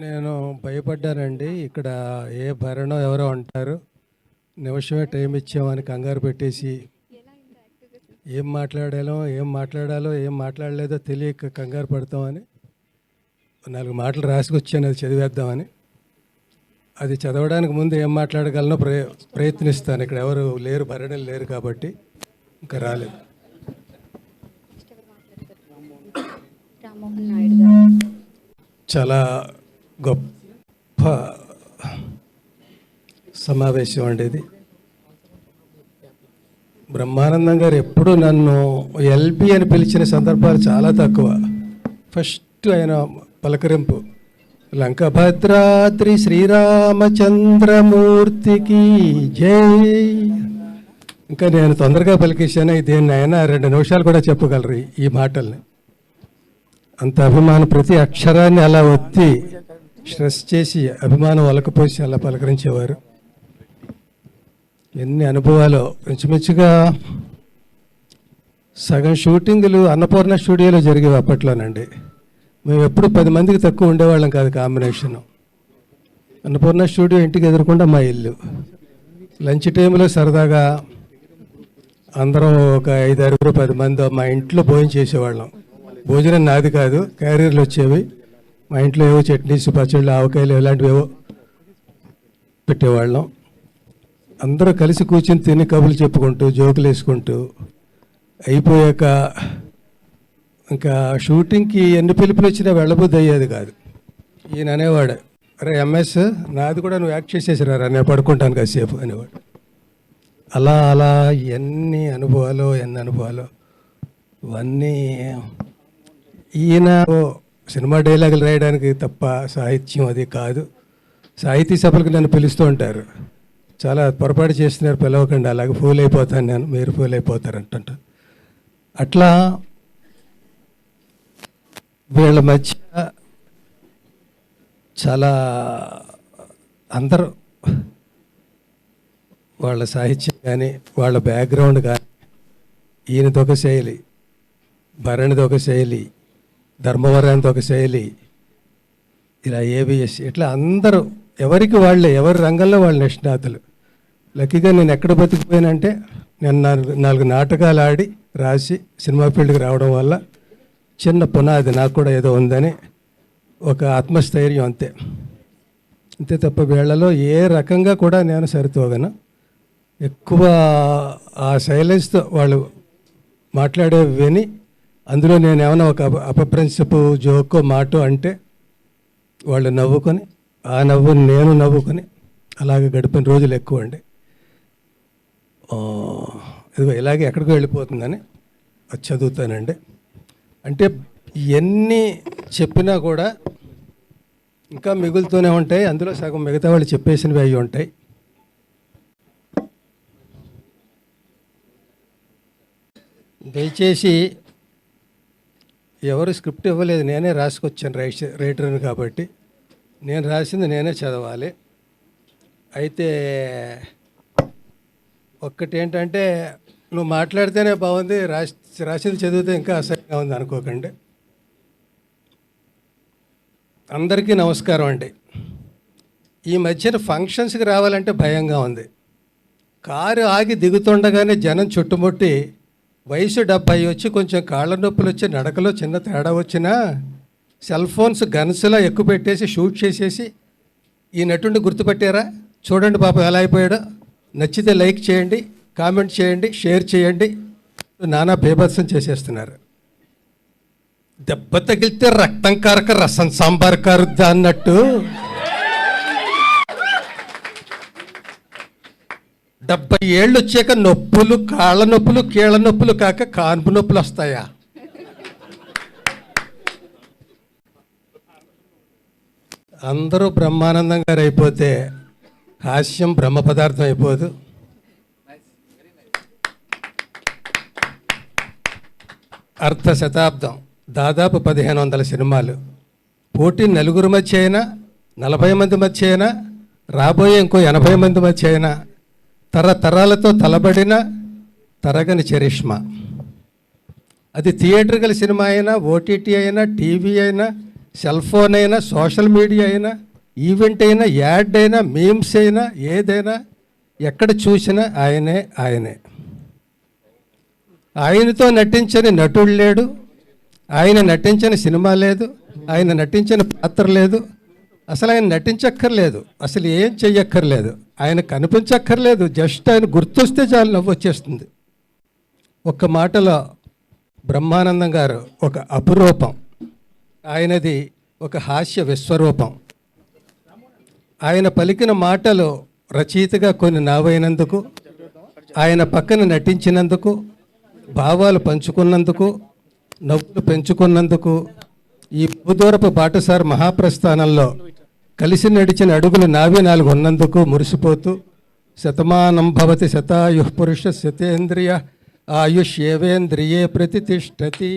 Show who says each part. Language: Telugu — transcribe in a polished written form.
Speaker 1: నేను భయపడ్డానండి. ఇక్కడ ఏ భరణం ఎవరో అంటారు, నిమిషమే టైం ఇచ్చామని కంగారు పెట్టేసి ఏం మాట్లాడాలో ఏం మాట్లాడలేదో తెలియక కంగారు పడతామని 4 మాటలు రాసుకొచ్చాను, అది చదివేద్దామని. అది చదవడానికి ముందు ఏం మాట్లాడగలనో ప్రయత్నిస్తాను. ఇక్కడ ఎవరు లేరు, భరణలు లేరు కాబట్టి ఇంకా రాలేదు. చాలా గొప్ప సమావేశం అండి ఇది. బ్రహ్మానందం గారు ఎప్పుడు నన్ను ఎల్బి అని పిలిచిన సందర్భాలు చాలా తక్కువ. ఫస్ట్ ఆయన పలకరింపు లంకభద్రాద్రి శ్రీరామచంద్రమూర్తికి జై. ఇంకా నేను తొందరగా పలికేశాను. దేన్ని అయినా 2 నిమిషాలు కూడా చెప్పగలరు ఈ మాటల్ని. అంత అభిమానం, ప్రతి అక్షరాన్ని అలా ఒత్తి స్ట్రెస్ చేసి అభిమానం ఒలకపోసి అలా పలకరించేవారు. ఎన్ని అనుభవాలు. ఇంచుమించుగా సగం షూటింగులు అన్నపూర్ణ స్టూడియోలో జరిగేవి అప్పట్లోనండి. మేము ఎప్పుడు 10 మందికి తక్కువ ఉండేవాళ్ళం కాదు. కాంబినేషను అన్నపూర్ణ స్టూడియో ఇంటికి ఎదురకుండా మా ఇల్లు. లంచ్ టైంలో సరదాగా అందరం ఒక 5-6 10 మంది మా ఇంట్లో భోజనం చేసేవాళ్ళం. భోజనం నాది కాదు, క్యారియర్లు వచ్చేవి. మా ఇంట్లో ఏవో చట్నీస్, పచ్చళ్ళు, ఆవకాయలు ఇలాంటివి ఏవో పెట్టేవాళ్ళం. అందరూ కలిసి కూర్చొని తిని కబుర్లు చెప్పుకుంటూ జోకులు వేసుకుంటూ అయిపోయాక ఇంకా షూటింగ్కి ఎన్ని పిలుపులు వచ్చినా వెళ్ళబుద్ధి అయ్యేది కాదు. ఈయన అనేవాడు, అరే ఎంఎస్ నాది కూడా నువ్వు యాక్ట్ చేసేసిరారా, నేను పడుకుంటాను కాసేపు అనేవాడు. అలా అలా ఎన్ని అనుభవాలు ఇవన్నీ. ఈయన సినిమా డైలాగులు రాయడానికి తప్ప సాహిత్యం అది కాదు. సాహితీ సభలకు నన్ను పిలుస్తూ ఉంటారు. చాలా పొరపాటు చేస్తున్నారు, పిలవకండి, అలాగే ఫూల్ అయిపోతాను నేను, మీరు ఫూల్ అయిపోతారు అంటుంట. అట్లా వీళ్ళ మధ్య చాలా అందరూ వాళ్ళ సాహిత్యం కానీ వాళ్ళ బ్యాక్గ్రౌండ్ కానీ, ఈయనది ఒక శైలి, భరణిది ఒక శైలి, ధర్మవరానికి ఒక శైలి, ఇలా ఏబిఎస్, ఇట్లా అందరూ ఎవరికి వాళ్ళే, ఎవరి రంగంలో వాళ్ళ నిష్ణాతులు. లక్కీగా నేను ఎక్కడ బతికిపోయానంటే, నేను 4 నాటకాలు ఆడి రాసి సినిమా ఫీల్డ్కి రావడం వల్ల చిన్న పునాది నాకు కూడా ఏదో ఉందని ఒక ఆత్మస్థైర్యం, అంతే తప్ప వీళ్ళలో ఏ రకంగా కూడా నేను సరితూగను. ఎక్కువ ఆ సైలెన్స్తో వాళ్ళు మాట్లాడే విని అందులో నేను ఏమైనా ఒక అపప్రిన్సిపు జోకో మాటో అంటే వాళ్ళు నవ్వుకొని, ఆ నవ్వుని నేను నవ్వుకొని అలాగే గడిపిన రోజులు ఎక్కువ అండి. ఇదిగో ఇలాగే ఎక్కడికో వెళ్ళిపోతుందని అది చదువుతానండి. అంటే ఎన్ని చెప్పినా కూడా ఇంకా మిగులుతూనే ఉంటాయి. అందులో సగం మిగతా వాళ్ళు చెప్పేసినవి అవి ఉంటాయి. దయచేసి ఎవరు స్క్రిప్ట్ ఇవ్వలేదు, నేనే రాసుకొచ్చాను. రైటర్ని కాబట్టి నేను రాసింది నేనే చదవాలి. అయితే ఒక్కటి ఏంటంటే, నువ్వు మాట్లాడితేనే బాగుంది, రాసింది చదివితే ఇంకా అసహ్యంగా ఉంది అనుకోకండి. అందరికీ నమస్కారం అండి. ఈ మధ్యన ఫంక్షన్స్కి రావాలంటే భయంగా ఉంది. కారు ఆగి దిగుతుండగానే జనం చుట్టుముట్టి వయసు 70 వచ్చి కొంచెం కాళ్ళ నొప్పులు వచ్చి నడకలో చిన్న తేడా వచ్చినా సెల్ ఫోన్స్ గన్స్లా ఎక్కువ పెట్టేసి షూట్ చేసేసి ఈ నటుడిని గుర్తుపెట్టారా, చూడండి పాపం ఎలా అయిపోయాడో, నచ్చితే లైక్ చేయండి, కామెంట్ చేయండి, షేర్ చేయండి, నానా బేభత్సం చేసేస్తున్నారు. దెబ్బ తగిలితే రక్తం కారక రసం సాంబార్ కారుద్దా అన్నట్టు 70 ఏళ్ళు వచ్చాక నొప్పులు, కాళ్ళ నొప్పులు, కీళ్ళ నొప్పులు కాక కాన్పు నొప్పులు వస్తాయా? అందరూ బ్రహ్మానందం గారు అయిపోతే హాస్యం బ్రహ్మ పదార్థం అయిపోదు. అర్ధ శతాబ్దం, దాదాపు 1500 సినిమాలు, పోటీ 4 మధ్య అయినా, 40 మంది మధ్య అయినా, రాబోయే ఇంకో 80 మంది మధ్య అయినా, తరతరాలతో తలబడిన తరగని చరిష్మా. అది థియేటర్కల్ సినిమా అయినా, ఓటీటీ అయినా, టీవీ అయినా, సెల్ ఫోన్ అయినా, సోషల్ మీడియా అయినా, ఈవెంట్ అయినా, యాడ్ అయినా, మీమ్స్ అయినా, ఏదైనా ఎక్కడ చూసినా ఆయనే. ఆయనతో నటించని నటుడు లేడు, ఆయన నటించని సినిమా లేదు, ఆయన నటించిన పాత్ర లేదు, అసలు ఆయన నటించక్కర్లేదు, అసలు ఏం చెయ్యక్కర్లేదు, ఆయన కనిపించక్కర్లేదు, జస్ట్ ఆయన గుర్తొస్తే చాలు నవ్వు వచ్చేస్తుంది. ఒక్క మాటలో బ్రహ్మానందం గారు ఒక అపురూపం, ఆయనది ఒక హాస్య విశ్వరూపం. ఆయన పలికిన మాటలు రచయితగా కొన్ని నావైనందుకు, ఆయన పక్కన నటించినందుకు, భావాలు పంచుకున్నందుకు, నవ్వులు పెంచుకున్నందుకు, ఈ బహుదూరపు బాటసారి మహాప్రస్థానంలో కలిసి నడిచిన అడుగులు నావే 4 ఉన్నందుకు మురిసిపోతూ, శతమానం భవతి శతాయుః పురుష శతేంద్రియ ఆయుష్యేవేంద్రియే ప్రతిష్టతి.